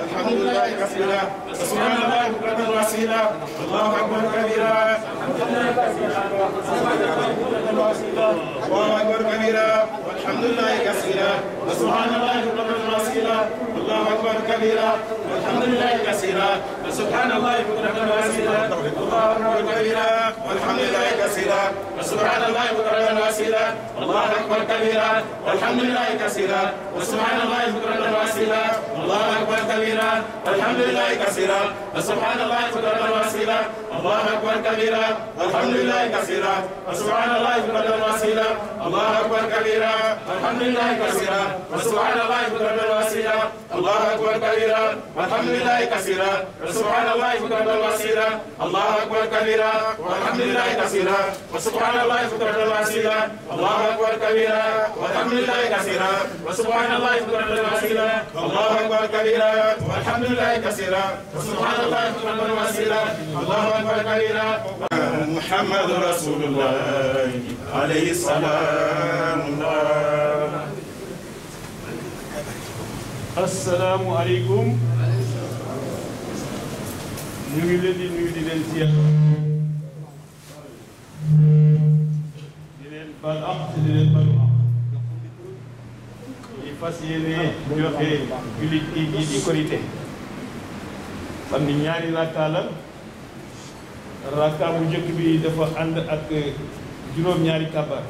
الحمد لله كثيرا سبحان الله بكرة وأصيلا الله أكبر كبيرا الله أكبر كبيرا والحمد لله كثيرا سبحان الله بكرة وأصيلا الله أكبر كبيرا والحمد لله كثيرا سبحان الله بكرة وأصيلا الله أكبر كبيرا والحمد لله كثيرا سبحان الله بكرة وأصيلا الله أكبر كبيرا والحمد لله كثيرا سبحان الله بكرة وأصيلا الله أكبر كبيرا والحمد لله كثيرا سبحان الله بكرة وأصيلا الله أكبر كبيرا والحمد لله كثيرا سبحان الله بكرة وأصيلا الله أكبر كبيرا والحمد لله كثيرا سبحان الله بكرة وأصيلا الله أكبر كبيرا والحمد لله كثيرا سبحان الله بكرة وأصيلا الله أكبر كبيرا والحمد لله كثيرا سبحان الله بكرة وأصيلا الله أكبر كبيرا والحمد لله كثيرا سبحان الله بكرة وأصيلا الله أكبر كبيرا والحمد لله كثيرا سبحان الله بكرة وأصيلا الله أكبر كبيرا محمد رسول الله عليه السلام السلام عليكم ñu ngi leen di nuyu di leen ziar di leen baal àq di leen balu àq di fas yéene joxe jullit yi di korité xam ni ñaari rakka la rakka bu njëkk bi dafa ànd ak juróom-ñaari kàbbar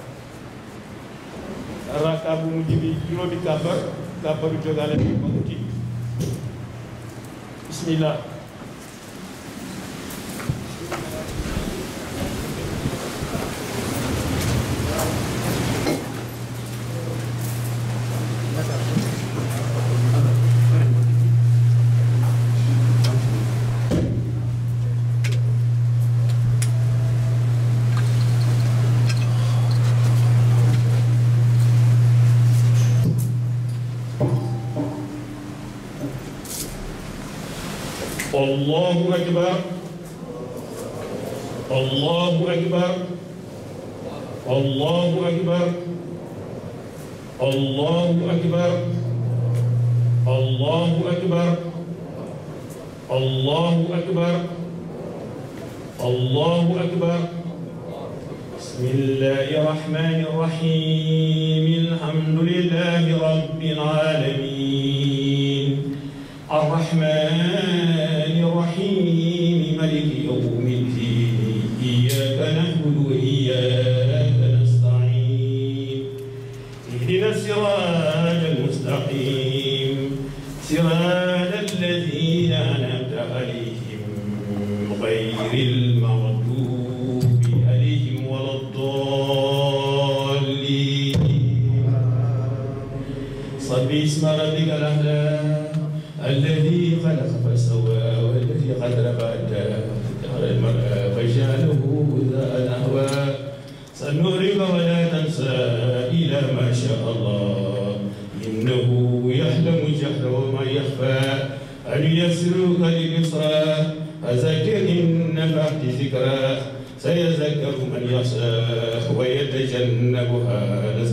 rakka bu mujj bi juróomi kàbbar kàbbaru jógaale bi ba uti bismillah الله أكبر الله أكبر الله أكبر الله أكبر الله أكبر الله أكبر الله أكبر بسم الله الرحمن الرحيم الحمد لله رب العالمين الرحمن الرحيم مالك يوم الدين إياك نعبد وإياك نستعين اهدنا الصراط المستقيم صراط الذين أنعمت عليهم غير المغضوب عليهم ولا الضالين صب اسم ربك الأعلى الذي خلق فسوى والذي قدر فهدى المرء فجعله غثاء نحوا سنغرق ولا تنسى إلى ما شاء الله إنه يعلم الجهر وما يخفى أن يسرك لليسرى فذكر إن نفعت ذكرى سيذكر من يخشى ويتجنبها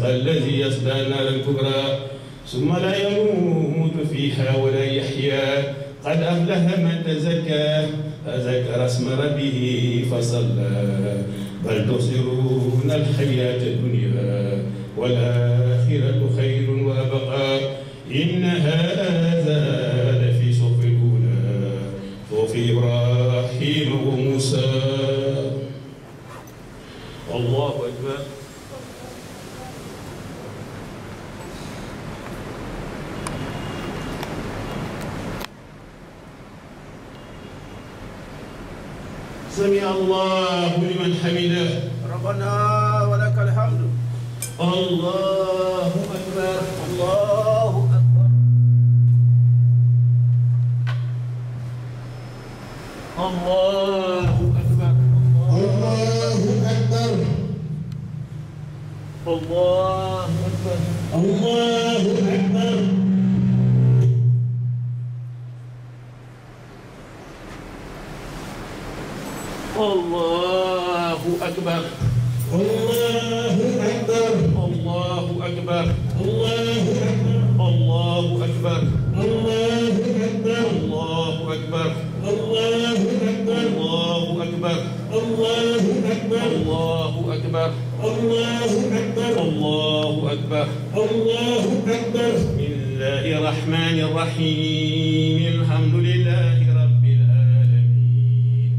الذي يصلى النار الكبرى ثم لا يموت فيها ولا يحيا قد أفلح من تزكى فذكر اسم ربه فصلى بل تبصرون الحياة الدنيا والآخرة خير وأبقى إن هذا لفي صحف الأولى صحف إبراهيم وموسى الله أكبر سمع الله لمن حمده ربنا ولك الحمد الله أكبر الله أكبر الله أكبر الله أكبر الله أكبر الله أكبر الله أكبر الله أكبر الله أكبر الله أكبر الله أكبر الله أكبر أكبر الله أكبر الله أكبر الله أكبر بسم الله الرحمن الرحيم الحمد لله رب العالمين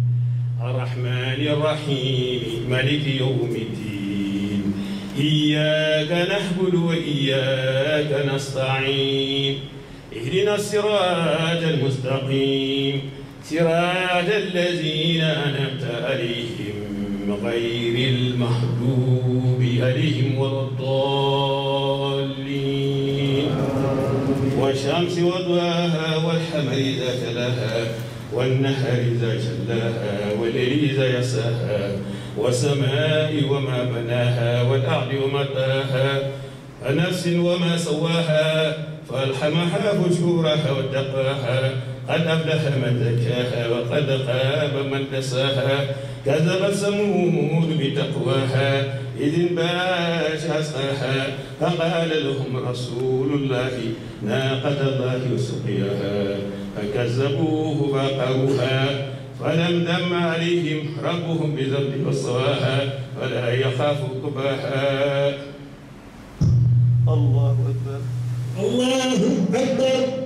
الرحمن الرحيم مالك يوم الدين إياك نعبد وإياك نستعين اهدنا الصراط المستقيم صراط الذين أنعمت عليهم غير المغضوب عليهم ولا الضالين والشمس وضحاها والقمر إذا تلاها والنهر إذا جلاها والليل إذا يساها والسماء وما بناها والأرض وما طاها ونفس وما سواها فألهمها فجورها وتقواها قد أفلح من زكاها وقد خاب من دساها كذبت ثمود بتقواها إذ انباش أسقاها فقال لهم رسول الله ناقة الله وسقياها فكذبوه فعقروها فدمدم عليهم ربهم بذنب فسواها ولا يخاف عقباها الله أكبر الله أكبر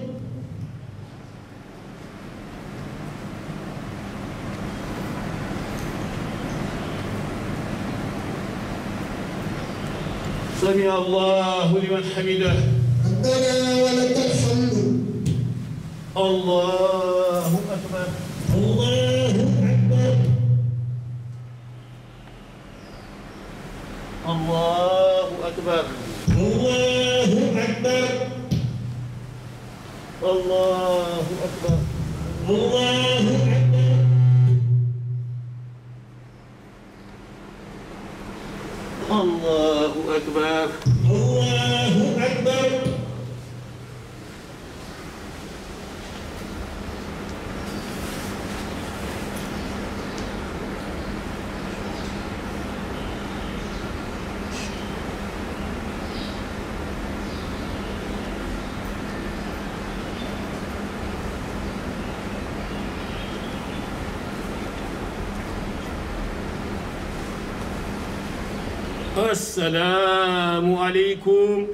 سمع الله لمن حمده ربنا ولك الحمد الله أكبر الله أكبر الله أكبر الله أكبر الله أكبر الله أكبر الله أكبر الله أكبر السلام عليكم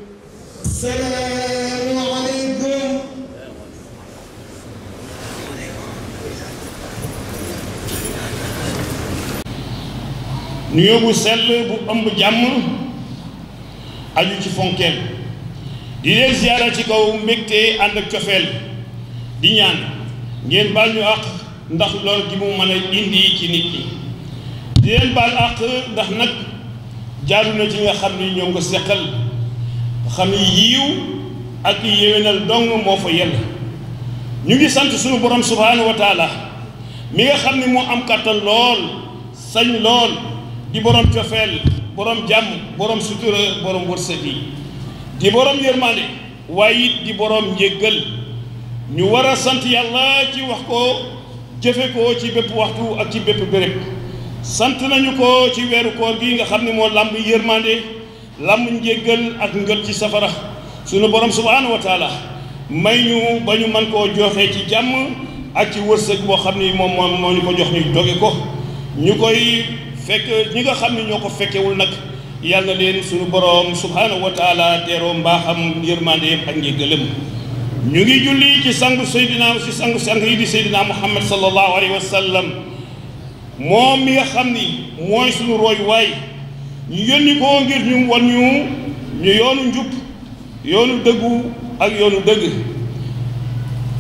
السلام عليكم nuyoo bu sell bu ëmb jàmm aju ci fonkeel di leen ziyaara ci kaw mbégte ànd ak cofeel di ñaan ngeen baal ñu àq ndax lool gi mu mën a indi ci nit ñi di leen baal àq ndax nag jaaru na ci nga xam ni ñoo ngi ko seqal xam ni yiiw ak yéwénal dong moo fa yell ñu ngi sant suñu borom subhaanahu wa taala mi nga xam ni moo am kàttan lool sañ lool di borom cofeel borom jàmm borom sutura borom wërsëg yi di borom yërmande waaye it di borom njéggal ñu war a sant yàlla ci wax ko jëfe ko ci bépp waxtu ak ci bépp béréb sant nañu ko ci weeru koor gi nga xam ne moo làmb yërmande làmb njéggal ak ngët ci safara sunu borom subhaanahu wa taala may ñu ba ñu mën koo joxe ci jàmm ak ci wërsëg boo xam ni moom moo ñu ko jox ñu doge ko ñu koy fekk ñi nga xam ne ñoo ko fekkewul nag yàlla leen sunu borom subhaanahu wa taala teeroo mbaaxam yërmande ak njéggalam ñu ngi julli ci sangu Seydina ci sangu sang yi di Seydina Muhammad sallallahu alayhi wa sallam moom mi nga xam ni mooy sunu roy waay ñu yónni ko ngir ñu wan ñu yoonu njub yoonu dëggu ak yoonu dëgg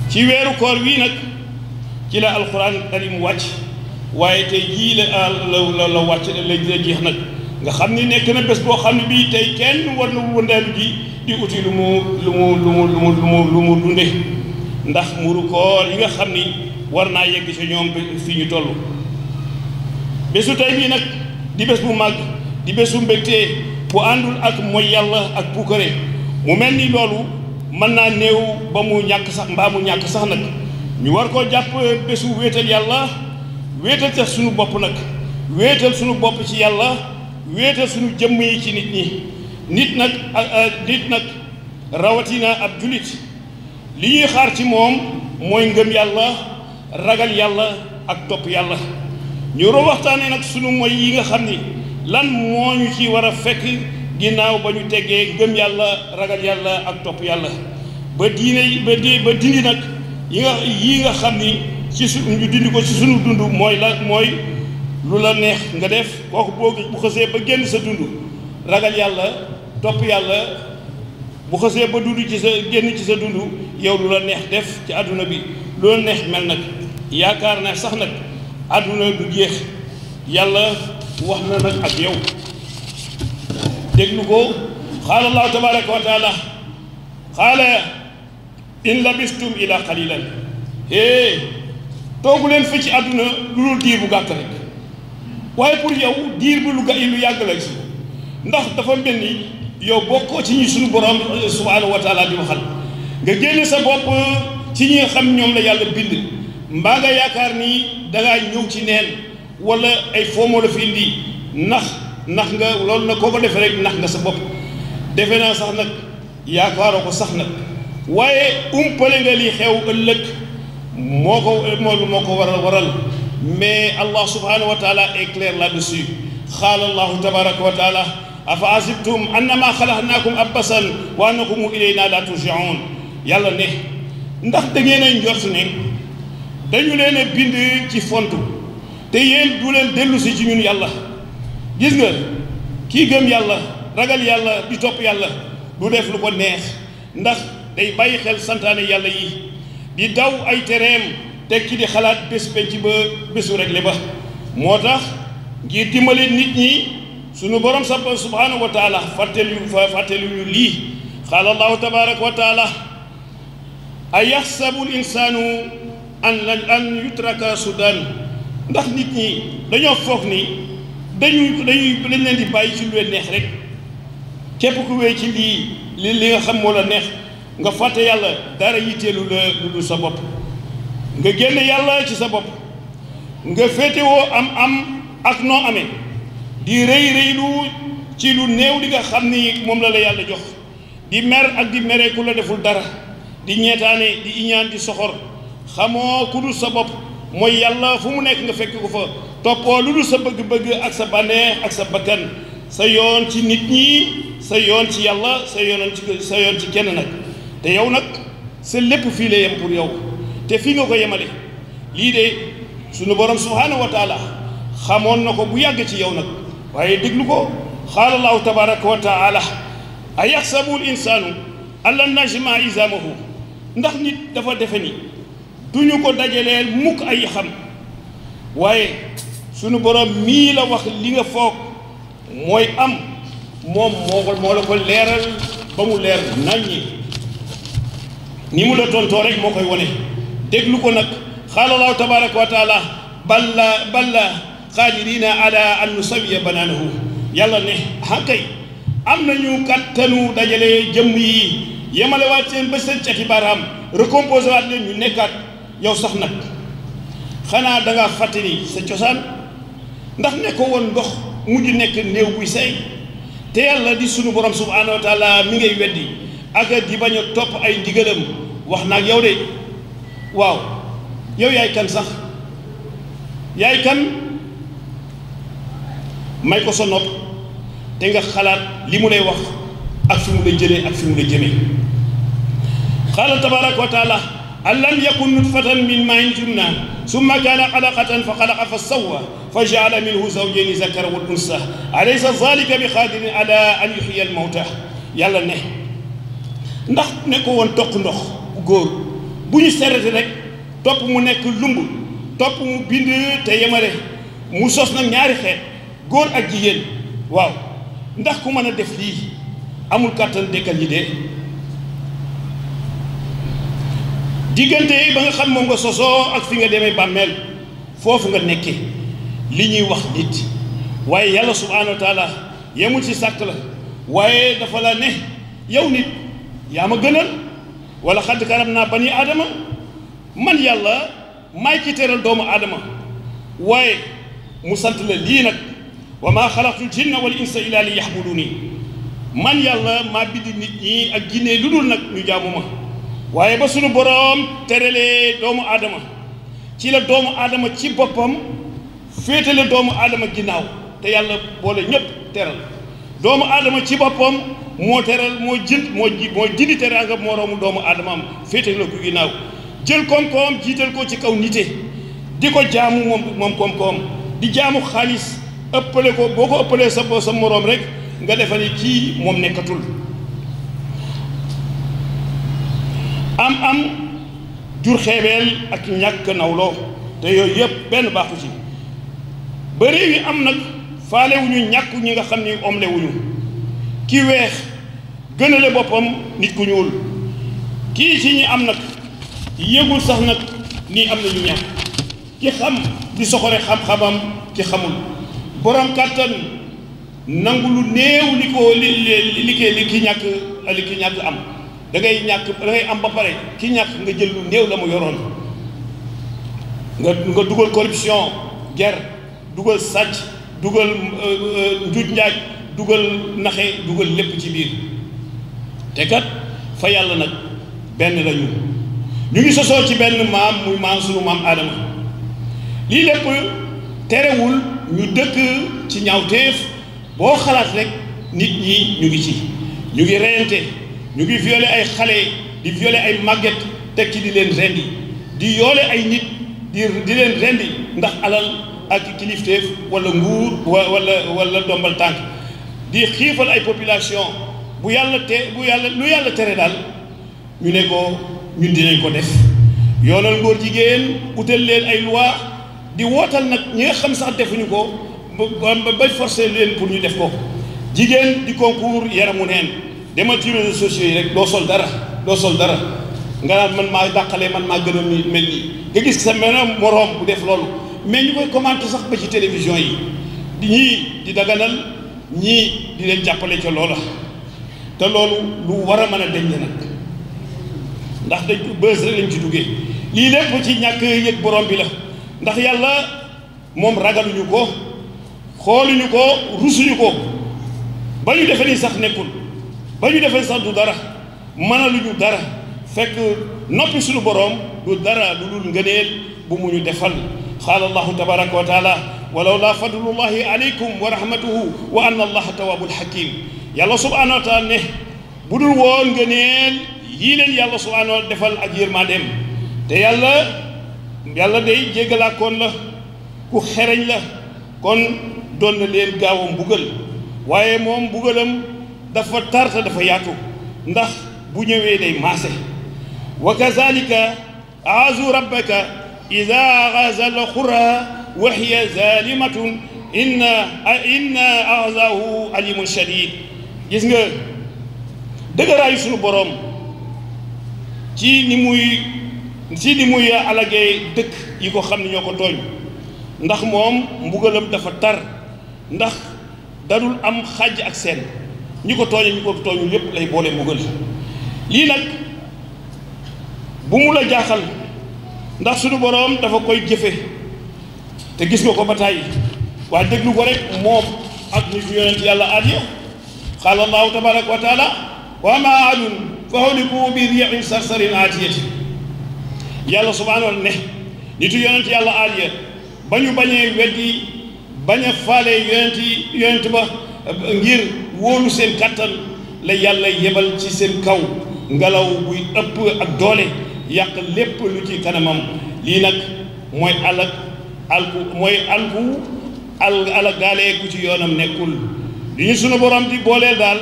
ci weeru koor wii nag ci la alquran karim wàcc waaye tey jii la wàcc la jeex nag nga xam ni nekk na bés boo xam ne bii tey kenn war na wëndeelu ji di uti lu mu dunde ndax muru koor yi nga xam ni war naa yegg ci ñoom fi ñu toll bésu tey bii nag di bés bu màgg di bésu mbégte bu àndul ak mooy yàlla ak puukare mu mel ni loolu mën naa néew ba mu ñàkk sax mbaa mu ñàkk sax nag ñu war koo jàpp bésu wéetal yàlla wéetal sax suñu bopp nag wéetal suñu bopp ci yàlla wéetal suñu jëmm yi ci nit ñi nit nag rawatina ab julit li ñuy xaar ci moom mooy ngëm yàlla ragal yàlla ak topp yàlla ñu waxtaanee nag sunu mooy yi nga xam ni lan moo ñu ci war a fekk ginnaaw ba ñu teggee gëm yàlla ragal yàlla ak topp yàlla ba diine ba dindi nag yi nga xam ni ci ñu dindi ko ci sunu dund mooy lu la neex nga def kooku bu xësee ba génn sa dund ragal yàlla topp yàlla bu xësee ba dund ci sa génn ci sa dund yow lu la neex def ci àdduna bi lu la neex mel nag yaakaar naa sax nag àdduna du jeex yàlla wax na nag ak yow déglu ko qaala allahu tabaraka wa taala qaala in labistum ila qalilan toogu leen fa ci àdduna lu dul diir bu gàtt rek waaye pour yow diir bi lu yàgg la si ndax dafa mel ni yow bokkoo ci ñi suñu borom subhanahu wa taala di waxal nga génne sa bopp ci ñi nga xam ñoom la yàlla bind mbaa nga yaakaar ni dangaa ñëw ci neen wala ay foomoo la fi indi nax nga loolu nag koo ko defee rek nax nga sa bopp defe naa sax nag yaakaaroo ko sax nag waaye umpale nga li xew ëllëg moo ko waral mais Allah subhanahu wa taala est clair là-dessus qaala Allahu tabaraka wa taala afa asibtum annama xalaqnaakum abasan wa annakum ilayna la turjaun yàlla ne ndax da ngeen a njort ne dañu leen a bind ci fontu te yéen du leen dellu si ci ñun yàlla gis nga kii gëm yàlla ragal yàlla di topp yàlla du def lu ko neex ndax day bàyyi xel santaane yàlla yi di daw ay tereem teg ci di xalaat bés penc ba bésu réglé ba moo tax ngir dimbale nit ñi sunu borom subhanahu wa taala fàttelu ñu lii qaala allahu tabaraka wa taala a yaxsabu l insaanu an yutraka sudan ndax nit ñi dañoo foog ni dañ leen di bàyyi ci lu leen neex rek képp ku wéy ci li nga xam moo la neex nga fàtte yàlla dara yitteelu la lu dul sa bopp nga génn yàlla ci sa bopp nga féetewoo am ak noo amee di rëylu ci lu néew di nga xam ni moom la yàlla jox di mer ak di mere ku la deful dara di ñeetaane di iñaan di soxor xamoo ku dul sa bopp mooy yàlla fu mu nekk nga fekk ko fa toppoo lu dul sa bëgg-bëgg ak sa bànneex ak sa bakkan sa yoon ci nit ñi sa yoon ci yàlla sa yoon ci kenn nag te yow nag sa lépp fii la yem pour yow te fii nga ko yemale lii de sunu borom subhanahu wa taala xamoon na ko bu yàgg ci yow nag waaye déglu ko qaala allahu tabaraka wa taala a yaxsabu l insaanu an lan najma izamahu ndax nit dafa defe ni duñu ko dajaleel mukk ay xam waaye sunu borom mii la wax li nga foog mooy am moom moo la ko leeral ba mu leer naññi ni mu la tontoo rek moo koy wone déglu ko nag qaala allahu tabaraka wa taala balla qaadirina ala an nusawiya banaanahu yàlla ne hankay am nañu kattanu dajale jëmm yi yemale waat seen ba seen cati baaraam recomposé waat leen ñu nekkaat yow sax nag xanaa dangaa fàtte ni sa cosaan ndax nekkoo woon ndox mujj nekk néew buy say te yàlla di sunu borom subhanahu wa taala mi ngay weddi ak di bañ a topp ay ndigalam wax naag yow de waaw yow yaay kan sax yaay kan may ko sa nopp te nga xalaat li mu lay wax ak fi mu lay jëlee ak fi mu lay jëmee qaala tabaraka wa taala alam yakun nutfatan min maa'in yumna summa kaana alaqatan fa xalaqa fa sawwa fa jaala minhu zawjayni zakara wal unsa alaysa zalika bi qaadirin ala an yuhyiya al mawta yàlla ne ndax ne ko woon toq ndox góor bu ñu serete rek topp mu nekk lumb topp mu bind te yemale mu sos nag ñaari xeet góor ak jigéen waaw ndax ku mën a def lii amul kàttan dekkal ñi dee diggante yi ba nga xam moom nga sosoo ak fi nga demee bàmmeel foofu nga nekkee li ñuy wax nit waaye yàlla subhanahu wa taala yemul ci sàkk la waaye dafa la ne yow nit yaa ma gënal wala xadd karam naa bani aadama man yàlla maay ci teral doomu aadama waaye mu sant la lii nag wa maa xalaqtul jinna wal insa illa li yaxbuduni man yàlla maa bind nit ñi ak jinne lu dul nag ñu jaamu ma waaye ba sunu boroom teralee doomu aadama ci la doomu aadama ci boppam féetale doomu aadama ginnaaw te yàlla boole ñëpp teral doomu aadama ci boppam moo teral moo jindi teraanga moroomu doomu aadama am féete la ko ginnaaw jël koom-koom jiital ko ci kaw nite di ko jaamu moom koom-koom di jaamu xaalis ëppale ko boo ko ëppalee sa moroom rek nga defa ni kii moom nekkatul am jur xeebeel ak ñàkk nawloo te yooyu yëpp benn baaxu ci ba réew yi am nag faalewuñu ñàkk ñi nga xam ni omlewuñu ki weex gënale boppam nit ku ñuul kii ci ñi am nag yëgul sax nag nii am na ñu ñàkk ki xam di soxore xam-xamam ki xamul borom kàttan nangu lu néew li ko li ki ñàkk am da ngay am ba pare ki ñàkk nga jël lu néew la mu yoroon nga dugal corruption guerre dugal sàcc dugal njuuj njaaj dugal naxe dugal lépp ci biir te kat fa yàlla nag benn lañu ñu ngi sosoo ci benn maam muy maam sunu maam Aadama lii lépp terewul ñu dëkk ci ñaawteef boo xalaat rek nit ñi ñu ngi ci ñu ngi reyante ñu ngi violé ay xale di violé ay màgget teg ci di leen rendi di yoole ay nit di leen rendi ndax alal ak kilifteef wala nguur wala dombal tànk di xiifal ay population lu yàlla tere daal ñu ne ko ñun dinañ ko def yoonal ngóor jigéen utal leen ay loi di wootal nag ñi nga xam sax defuñu ko ba forcé leen pour ñu def ko jigéen di concours yaramu neen demal ci réseaux sociaux yi rek doo sol dara nga naan man maa dàqale man maa gën a mel nii nga gis sa menam moroom bu def loolu mais ñu koy commenté sax ba ci télévision yi di ñii di daganal ñii di leen jàppale ca loola te loolu lu war a mën a deñ nag ndax dañ ko bës rek lañ ci duggee lii lépp ci ñàkk yëg borom bi la ndax yàlla moom ragaluñu ko xooluñu ko rusuñu ko ba ñu defe ni sax nekkul ba ñu defee sax du dara mënaluñu dara fekk noppi suñu borom du dara lu dul ngëneel bu mu ñu defal qaala allahu tabaraka wa taala walaw laa fadlullahi aleykum wa rahmatuhu wa anna allaha tawwabul hakim yàlla subhanahu wa taala ne bu dul woon ngëneel yii leen yàlla subhanahu wa defal ak yërmandeem te yàlla day jéggalaakoon la ku xereñ la kon doon na leen gaaw a mbugal waaye moom mbugalam dafa tarta dafa yaatu ndax bu ñëwee day maase wa kazalika aazu rabbaka ida agaza alqura wa hiya zalimatun inna azahu alimun shadid gis nga dëgëraayu sunu borom ci ni muy alagee dëkk yi ko xam ne ñoo ko tooñ ndax moom mbugalam dafa tar ndax dadul am xàjj ak seen ñi ko tooñee ñi ko tooñul yépp lay boole mbugal lii nag bu mu la jaaxal ndax suñu boroom dafa koy jëfe te gis nga ko ba tàyyi waaye déglu ko rek moom ak ñi fi yonent yàlla aad ya qaala allahu tabaraka wa taala wa ma aadun fa huliku bi riixin sarsarin aatiyati yàlla subhaanahu ne nitu yonent yàlla aad ya ba ñu bañee weddi bañ a faale yonent ba ngir wóolu seen kàttan la yàlla yebal ci seen kaw ngelaw buy ëpp ak doole yàq lépp lu ci kanamam lii nag mooy alagaale ku ci yoonam nekkul li ñu sunu borom di booleel daal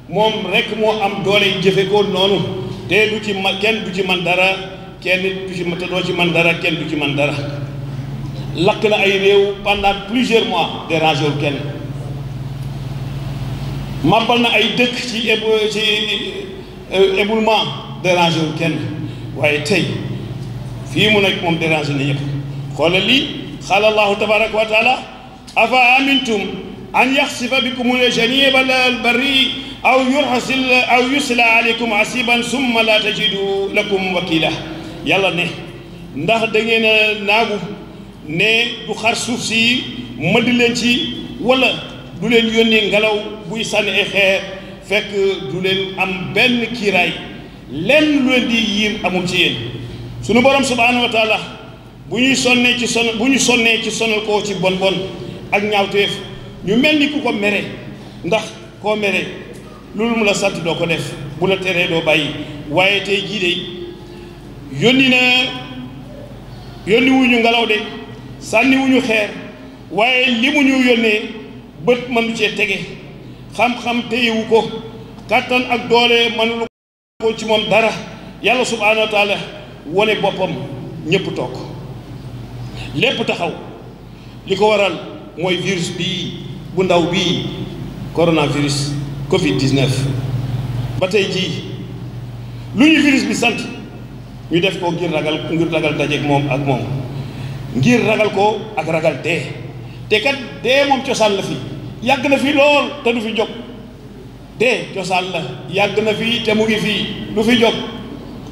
moom rek moo am doole yi jëfe ko noonu te du ci kenn du ci man dara kenn du ci te doo ci man dara kenn du ci man dara lakk na ay réew pendant plusieurs mois dérangé wul kenn màbbal na ay dëkk ci éboulement dérangé wul kenn waaye tey fii mu nekk moom dérangé na ñëpp xoolal lii qaala allahu tabaraka wa taala afa amintum an yaxsifa bikum janiba albarri aw yursila aleykum asiban summa la tajidu lakum wakila yàlla ne ndax da ngeen a naagu ne du xar suuf si mëdd leen ci wala du leen yónnee ngelaw buy sànni ay xeer fekk du leen am benn kiiraay lenn lu leen di yiir amul ci yéen sunu borom subhanahu wa taala bu ñu sonnee ci sonal ko ci bon ak ñaawteef ñu mel ni ku ko mere ndax koo mere loolu mu la sant doo ko def bu la teree doo bàyyi waaye tey jii de yónni wuñu ngelaw de sànni wuñu xeer waaye li mu ñu yónnee bët mënu cee tege xam-xam téyewu ko kàttan ak doole mënulu ko ci moom dara yàlla subhaanahu wa taala wone boppam ñëpp toog lépp taxaw li ko waral mooy virus bii bu ndaw bii coronavirus Covid-19 ba tey jii lu ñu virus bi sant ñu def ko ngir ragal dajeeg moom ak moom ngir ragal ko ak ragal dee te kat dee moom cosaan la fi yàgg na fi lool te du fi jóg dee cosaan la yàgg na fi te mu ngi fii du fi jóg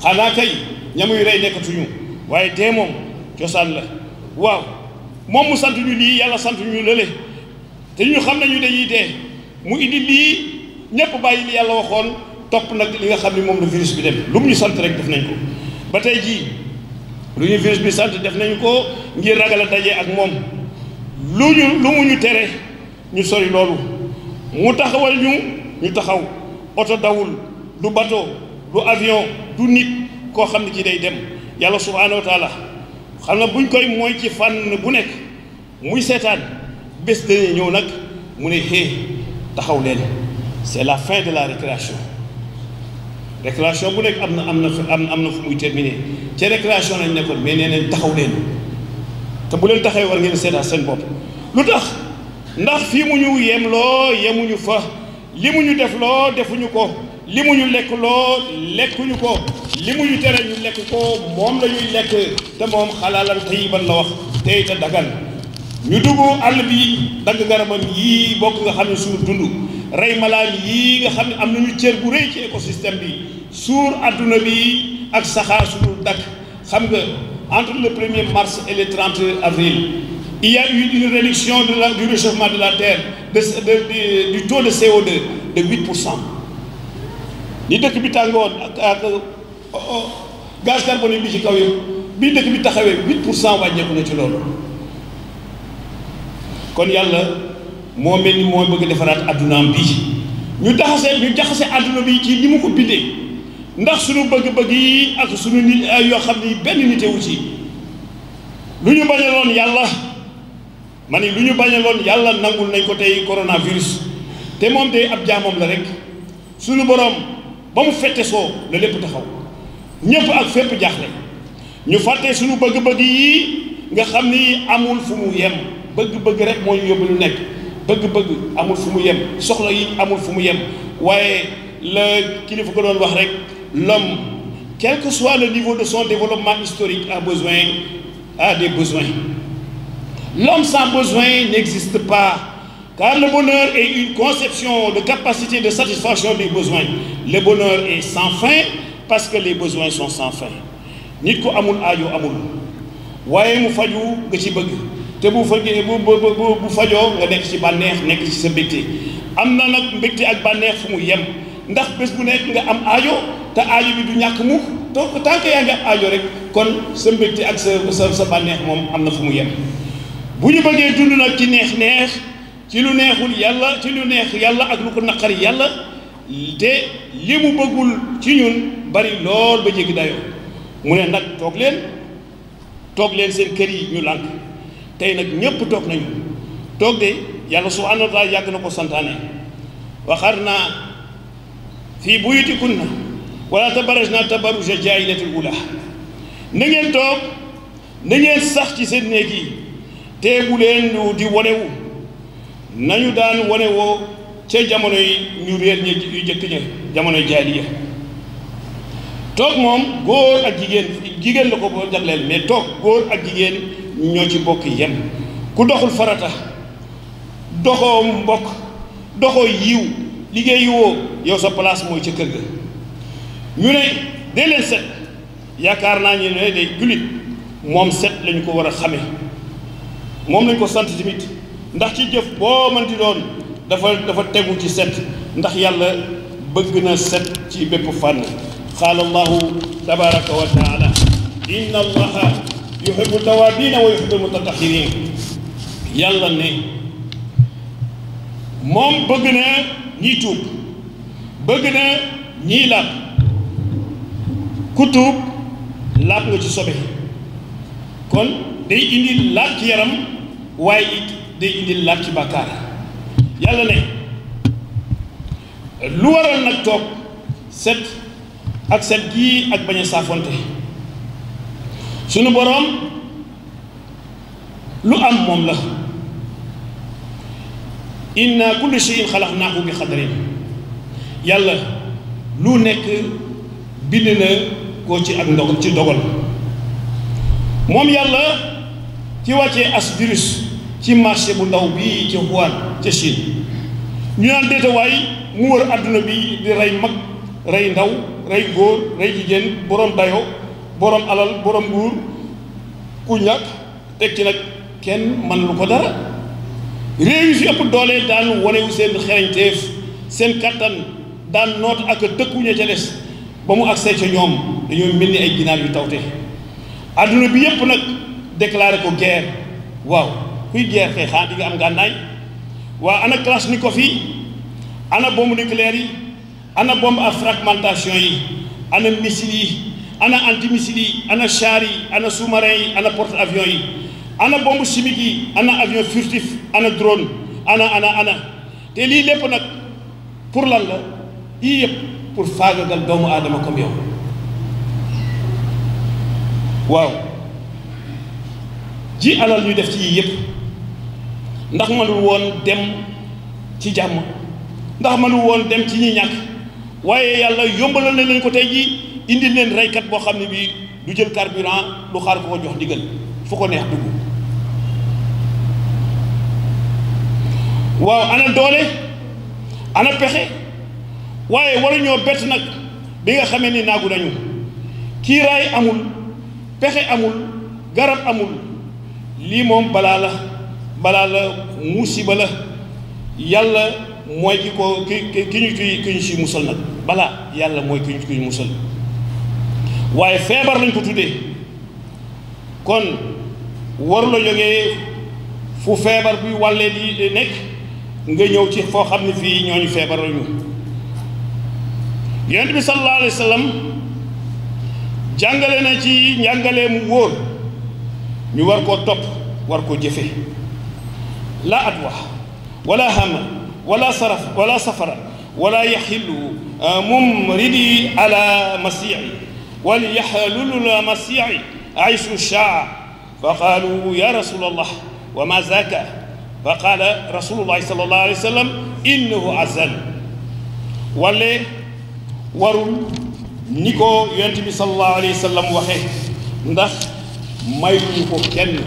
xanaa kay ñamuy rey nekkatuñu waaye dee moom cosaan la waaw moom mu sant ñu lii yàlla sant ñu lële te ñu xam nañu dañuy dee mu indi lii ñëpp bàyyi li yàlla waxoon topp nag li nga xam ne moom la virus bi dem lu mu ñu sant rek def nañ ko ba tey jii lu ñu virus bi sant def nañu ko ngir ragal a daje ak moom lu mu ñu tere ñu sori loolu mu taxawal ñu taxaw oto dawul du bateau du avion du nit koo xam ne ci day dem yàlla subhaanahu wa taala xam na buñ koy mooy ci fànn bu nekk muy seetaan bés dañuy ñëw nag mu ne taxaw leen c'est la fin de la récréation bu nekk am na fu muy terminé ci récréation lañ nekkoon mais nee neen taxaw leen te bu leen taxawee war ngeen seetaat seen bopp lu tax ndax fii mu ñu yem loo yemuñu fa li mu ñu def loo defuñu ko li mu ñu lekk loo lekkuñu ko li mu ñu tere ñu lekk ko moom la ñuy lekk te moom xalaalan tayyiban la wax tey te dagan ñu dugg àll bi dagg garabam yii bokk nga xam ne suñu dund rey malaan yii nga xam ne am nañu cër bu rëy ci écosystème bi suur adduna bi ak saxaar suñu dakk xam nga entre le 1er mars et le 30 avril il y a eu une réduction du réchauffement de la terre du taux de CO2 de 8%. ni dëkk bi tàngoon ak gaz carbonique bi ci kaw yëpp bi dëkk bi taxawee 8% wàññeeku na ci loolu kon yàlla moo mel ni moo bëgg defaraat addunaam bii ñu jaxase adduna bi ci ni mu ko bindee ndax suñu bëgg-bëgg yi ak suñu nit yoo xam ni benn nitewu ci lu ñu bañaloon yàlla ma ni lu ñu bañaloon yàlla nangul nañ ko tey coronavirus te moom de ab jaamam la rek suñu borom ba mu fette soo la lépp taxaw ñëpp ak fépp jaaxle ñu fàtte suñu bëgg-bëgg yi nga xam ni amul fu mu yem bëgg-bëgg rek moo ñu yóbbu lu nekk bëgg-bëgg amul fu mu yem soxla yi amul fu mu yem waaye la kilifa ko doon wax rek l'homme quel que soit le niveau de son développement historique a des besoins. L'homme sans besoin n'existe pas, car le bonheur est une conception de capacité de satisfaction des besoins. Le bonheur est sans fin parce que les besoins sont sans fin. nit ko amul aajo amul waaye mu faju nga ci bëgg te bu fajoo nga nekk ci bànneex nekk ci sa mbégte am na nag mbégte ak bànneex fu mu yem ndax bés bu nekk nga am aajo te aajo bi du ñàkk mukk tant que yaa ngi am aajo rek kon sa mbégte ak sa bànneex moom am na fu mu yem bu ñu bëggee dund nag ci neex ci lu neexul yàlla ci lu neex yàlla ak lu ko naqari yàlla te li mu bëggul ci ñun bari lool ba jéggi dayoo mu ne nag toog leen seen kër yi ñu lànk tey nag ñépp toog nañu toog de yàlla subhaanahu wa taala yàgg na ko santaane waxarna fii buyutikunna wala tabarajna tabaruja jaahiliyatil ula na ngeen toog na ngeen sax ci seen néeg yi te bu leen di wonewu nañu daan wonewoo ca jamono yi ñu réer ñi yu jëkk ña jamonoy jaahiliya toog moom góor ak jigéen la ko boo jagleel mais toog góor ak jigéen ñoo ci bokk yem ku doxul farata doxoo mbokk doxoo yiw liggéeyi woo yow sa place mooy ca kër ga ñu ne dee leen set yaakaar naa ñu ne day jullit moom set lañu ko war a xame moom lañ ko sant tamit ndax ci jëf boo mën di doon dafa tegu ci set ndax yàlla bëgg na set ci bépp fànn qaala allahu tabaraka wa taala inna allaha yuhibbu tawabina wa yuhibbu mutatahhirin yàlla ne moom bëgg na ñiy tuub bëgg na ñiy laab ku tuub laab nga ci sobe kon day indi laab ci yaram waaye it day indi laab ci bàkkaar yàlla ne lu waral nag toog set ak set gii ak bañ a saafonte sunu boroom lu am moom la inna kulli shay'in xalaqnaahu bi qadarin yàlla lu nekk bind na ko ci ak ndog ci dogal moom yàlla ci wàccee as virus ci marché bu ndaw bii ci Wuhan ca Chine ñu naan déetawaay mu wër àdduna bi di rey mag rey ndaw rey góor rey jigéen boroom dayo boroom alal boroom nguur ku ñàkk teg ci nag kenn mën lu ko dara réew yi fi ëpp doole daan wanewu seen xereñteef seen kattan daan noot ak tëkkuñe ca des ba mu agsee ca ñoom dañoo mel ni ay ginaar yu tawte àdduna bi yépp nag déclaré ko guerre waaw kuy guerre kay xanaa di nga am gànnaay waa ana kalachnikov yi ana bombe nucléaire yi ana bombe à fragmentation yi ana missile yi ana antimissile yi ana char yi ana sous-marin yi ana porte avion yi ana bombe chimique yi ana avion furtif ana drone ana te lii lépp nag pour lan la yii yëpp pour faagagal doomu aadama comme yow waaw ji alal ñu def ci yii yëpp ndax mënul woon dem ci jàmm ndax mënul woon dem ci ñi ñàkk waaye yàlla yombalal na leen ko tey jii indi leen reykat boo xam ne bii du jël carburant du xaar ko jox ndigal fu ko neex dugg waaw ana doole ana pexe waaye waruñoo bett nag bi nga xamee ni naagu nañu kiiraay amul pexe amul garab amul lii moom balaa la musiba la yàlla mooy ki ñu ci musal nag balaa yàlla mooy ki ñu musal waaye feebar lañ ko tuddee kon waru la jógee fu feebar bi wàllee di nekk nga ñëw ci foo xam ne fii ñooñu feebar lañu yonent bi sallallahu alayhi wa sallam jàngale na ci njàngalee mu wóor ñu war koo topp war koo jëfe la adwa wala hama wala saraf wala safara wala yaxillu mumridi ala masiici wal yaxlulu la masiici aysu shaa fa qaalu ya rasul allah wa ma zaaka fa qaala rasulullahi sallallahu alayhi wa sallam innahu azal wala warul ni ko yonent bi sallallahu alayhi wa sallam waxee ndax mayuñu ko kenn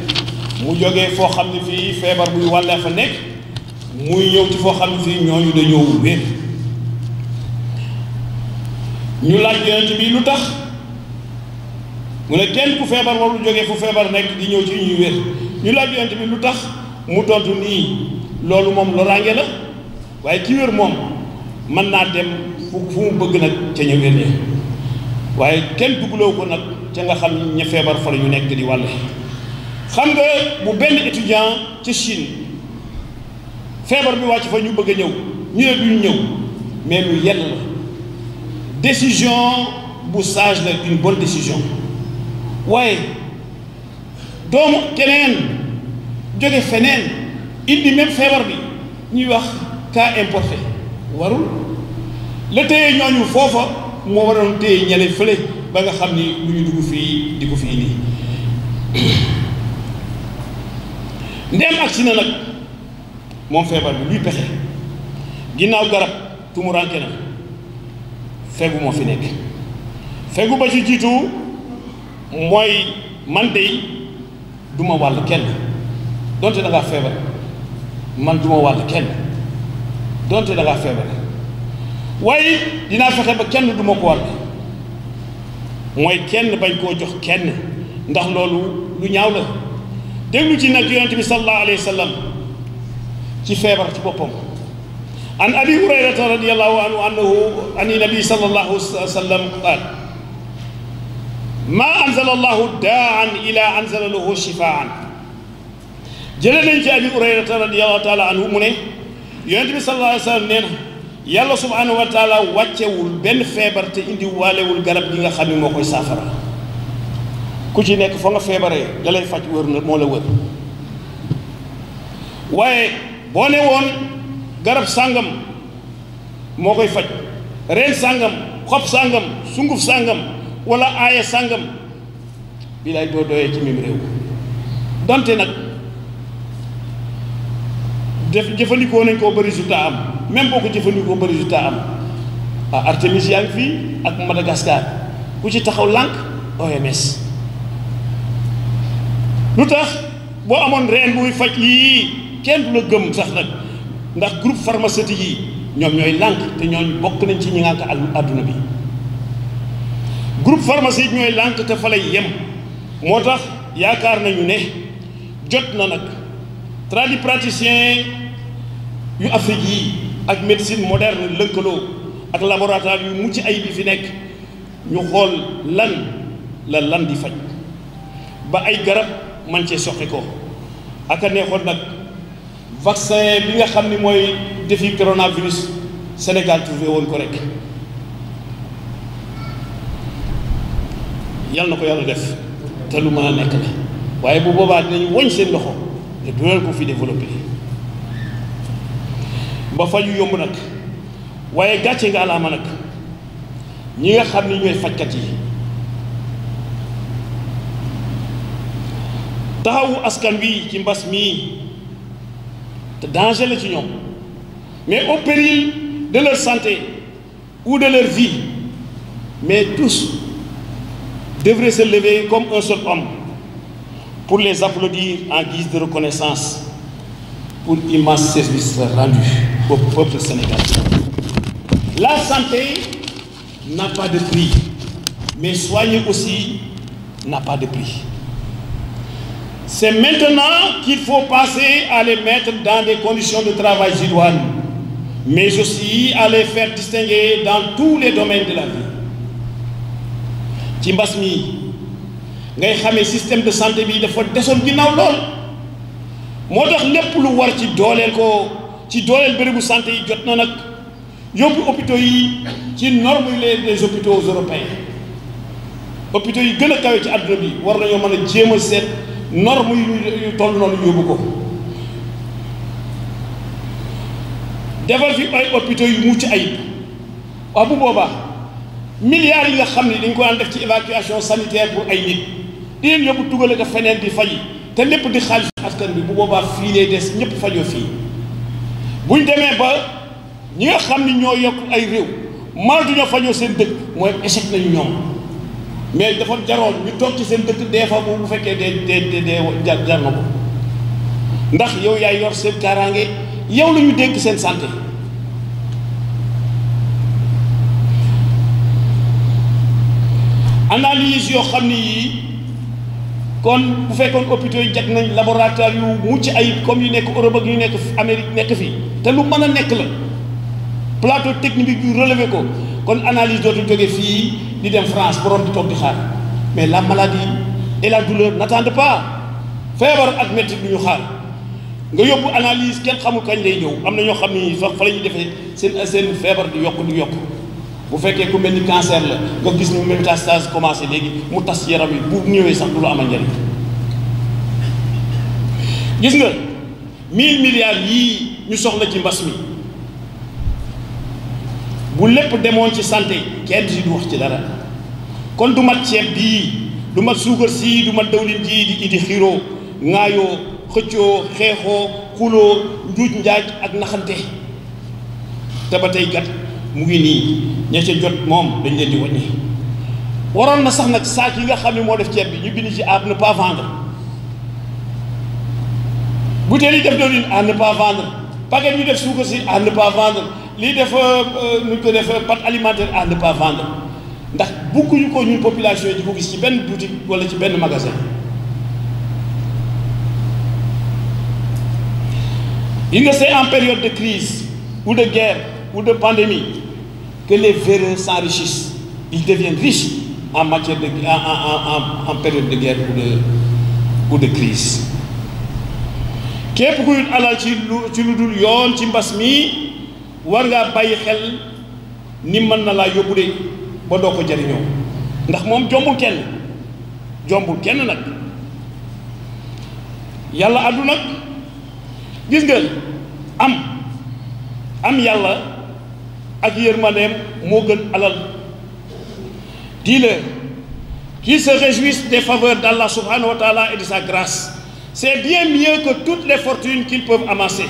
mu jógee foo xam ne fii feebar buy wàllee fa nekk muy ñëw ci foo xam ne fii ñooñu dañoo wér ñu laaj yonent bi lu tax mu ne kenn ku feebar warul jógee fu feebar nekk di ñëw ci ñuy wér ñu laaj yonent bi lu tax mu tontu nii loolu moom loraange la waaye ki wér moom mën naa dem fu mu bëgg nag ca ña wér ña waaye kenn duggloo ko nag ca nga xam ña feebar fa la ñu nekk di wàlle xam nga bu benn étudiant ca Chine feebar bi wàcc fa ñu bëgg a ñëw ñu ne duñu ñëw mais lu yell la décision bu sage la une bonne décision waaye doomu keneen jóge feneen indi même feebar bi ñuy wax cas importé warul la téye ñooñu foofa moo waroon téye ñale fële ba nga xam ni lu ñu dugg fii di ko fi indi ndéem agsi na nag moom feebar bi luy pexe ginnaaw garab tumuranke na fegu moo fi nekk fegu ba ci jiitu mooy man dey duma wàll kenn donte da ngaa feebar man duma wàll kenn donte da ngaa feebar waaye dinaa fexe ba kenn duma ko wàll mooy kenn bañ koo jox kenn ndax loolu lu ñaaw la déglu ci nag yonent bi sallallahu alayhi wa sallam ci feebar ci boppam an abi hurayrata radiyallahu anhu annahu an nabi sallallahu alayhi wa sallam qaal ma anzala allahu daan ila anzala lahu shifaan jële nañ ci abi hurayrata radiyallahu taala anhu mu ne yonent bi sallallahu alayhi wa sallam nee na yàlla subhanahu wa taala wàccewul benn feebar te indi waalewul garab gi nga xam ne moo koy saafara ku ci nekk fa nga feebaree da lay faj wër na moo la wër waaye boo ne woon garab sàngam moo koy faj reen sàngam xob sàngam sunguf sàngam wala aaya sàngam bi lay doo doyee ci mim réew donte nag jëfandikoo nañ ko ba résultat am même boo ko jëfandikoo ba résultat am Artémis yaa ngi fii ak Madagascar ku ci taxaw lànk OMS lu tax boo amoon reen buy faj lii kenn du la gëm sax nag ndax groupe pharmaceutique yi ñoom ñooy lànk te ñooñ bokk nañ ci ñi ngànk àdduna bi groupe pharmaceutique ñooy lànk te fa lay yem moo tax yaakaar nañu ne jot na nag tradipraticien yu Afrique yi ak médecine moderne lëkkaloo ak laboratoire yu mucc ayib bi fi nekk ñu xool lan di faj ba ay garab man cee soqi ko ak a neexoon nag vaccin bi nga xam ni mooy défi coronavirus Sénégal trouvé woon ko rek yal na ko yàlla def te lu mën a nekk la waaye bu boobaa dinañu woñ seen loxo te du leen ko fi développé ba faju yomb nag waaye gàcce nga alaama nag ñi nga xam ni ñooy fajkat yi taxawu askan wi ci mbas mii te danger la ci ñoom mais au péril de leur santé ou de leur vie mais tous devraient se lever comme un seul homme pour les applaudir en guise de reconnaissance pour l'immense service rendu au peuple sénégalais. La santé n'a pas de prix, mais soigner aussi n'a pas de prix. C'est maintenant qu'il faut passer à les mettre dans des conditions de travail idoines, mais aussi à les faire distinguer dans tous les domaines de la vie. ci mbas mi ngay xamee système de santé bi dafa desoon ginnaaw lool moo tax lépp lu war ci dooleel ko ci dooleel bérébu santé yi jot na nag yóbbu hôpitaux yi ci norme les hôpitaux européens hôpitaux yi gën a kawe ci àdduna bi war nañoo mën a jéem a seet norme yu toll noonu yóbbu ko defal fi ay hôpitaux yu mucc ayib waaw bu boobaa milliards yi nga xam ne dañ ko daan def ci évacuation sanitaire pour ay nit di leen yóbbu tugale ko feneen di faji te lépp di xaalis askan bi bu boobaa fii lay des ñëpp fajoo fii buñ demee ba ñi nga xam ni ñoo yokk ay réew mënatuñoo fajoo seen dëkk mooy échec nañu ñoom mais dafa jaroon ñu toog ci seen dëkk des fois bu fekkee dee jar na ko ndax yow yaay yor seen kaaraange yow la ñu dénk seen santé analyse yoo xam ni yii kon bu fekkoon hôpitaux yi jag nañ laboratoire yu mucc ayib comme yu nekk Europe ak yu nekk Amérique nekk fii te lu mën a nekk la plateau technique yu relevé ko kon analyse dootul jóge fii di dem France borom di toog di xaar mais la maladie et la douleur n'attendent pas feebar ak métti du ñu xaar nga yóbbu analyse kenn xamul kañ lay ñëw am na ñoo xam ni fa la ñuy defee seen feebar di yokk bu fekkee ku mel ni cancer la nga gis ni métastase commencé léegi mu tas yaram yi bu ñëwee sax du la amal njariñ gis nga 1000 milliards yii ñu soxla ci mbas mi bu lépp demoon ci santé kenn du wax ci dara kon du mat ceeb bii du mat suukar sii du mat dawlin jii di indi xiiroo ŋaayoo xëccoo xeexoo xuloo njuuj njaaj ak naxante te ba tey gat mu ngi nii ña ca jot moom dañ leen di wàññi waroon na sax nag saak yi nga xam ne moo def ceeb bi ñu bind ci à ne pas vendre bouteille yi def diwlin à ne pas vendre paquet ñu def suukar si à ne pas vendre lii def nu ko def pâte alimentaire à ne pas vendre ndax bugguñu ko ñun population yi di ko gis ci benn boutique wala ci benn magasin yi nga c'est en période de crise ou de guerre ou de pandémie que les véreux s'enrichissent ils deviennent riches en matière de en période de guerre ou de crise képp ku yut alal ci lu dul yoon ci mbas mi war ngaa bàyyi xel ni mën na laa yóbbu de ba doo ko jariñoo ndax moom jombul kenn nag yàlla addu nag gis nga am yàlla ak yërmandeem moo gën alal. Dis-le qu'ils se réjouissent des faveurs d'Allah subhanahu wa ta'ala et de sa grâce. C'est bien mieux que toutes les fortunes qu'ils peuvent amasser.